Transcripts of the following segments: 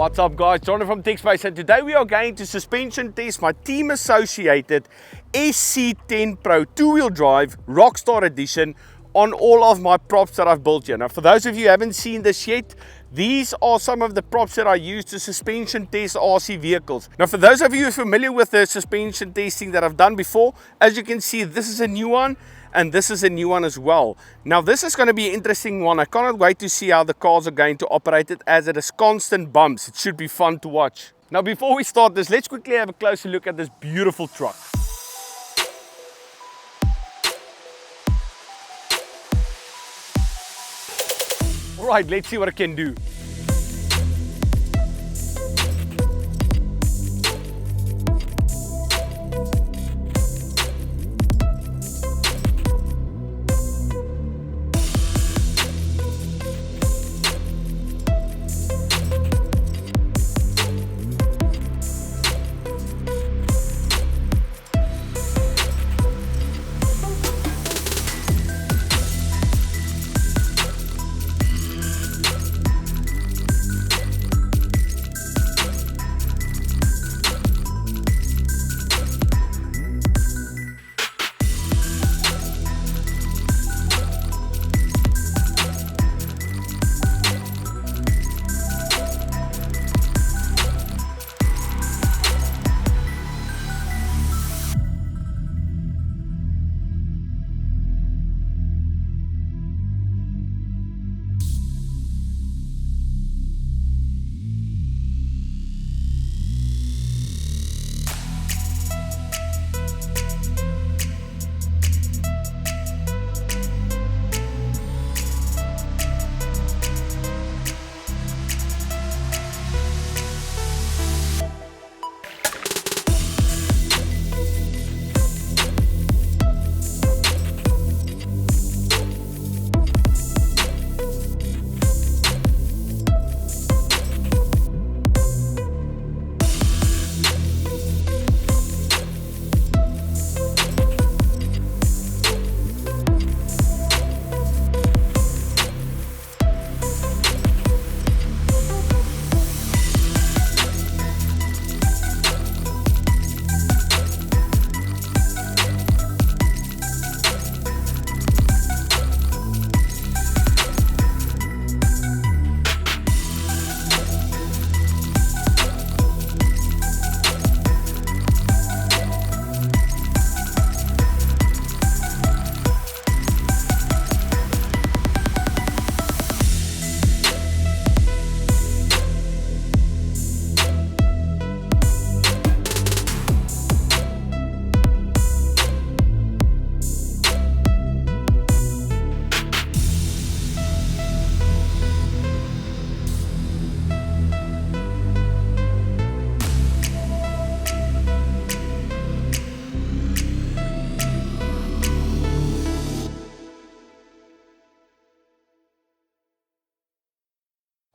What's up guys, John from TechSpace, and today we are going to suspension test my Team Associated SC10 PRO two-wheel drive Rockstar Edition on all of my props that I've built here. Now for those of you who haven't seen this yet, these are some of the props that I use to suspension test RC vehicles. Now for those of you who are familiar with the suspension testing that I've done before, as you can see, this is a new one and this is a new one as well. Now this is going to be an interesting one. I cannot wait to see how the cars are going to operate it, as it is constant bumps. It should be fun to watch. Now before we start this, let's quickly have a closer look at this beautiful truck. Alright, let's see what it can do.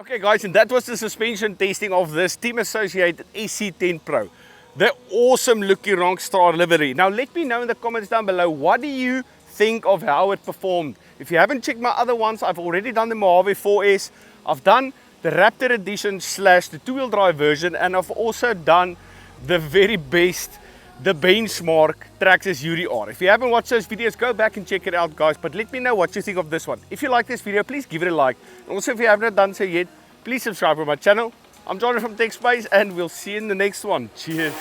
Okay guys, and that was the suspension testing of this Team Associated SC10 PRO. The awesome looking Rockstar livery. Now let me know in the comments down below, what do you think of how it performed? If you haven't checked my other ones, I've already done the Mojave 4S. I've done the Raptor Edition / the two-wheel drive version, and I've also done the very best, the benchmark Traxxas UDR. If you haven't watched those videos, go back and check it out guys, but let me know what you think of this one. If you like this video, please give it a like. Also, if you haven't done so yet, please subscribe to my channel. I'm John from TechSpace, and we'll see you in the next one. Cheers.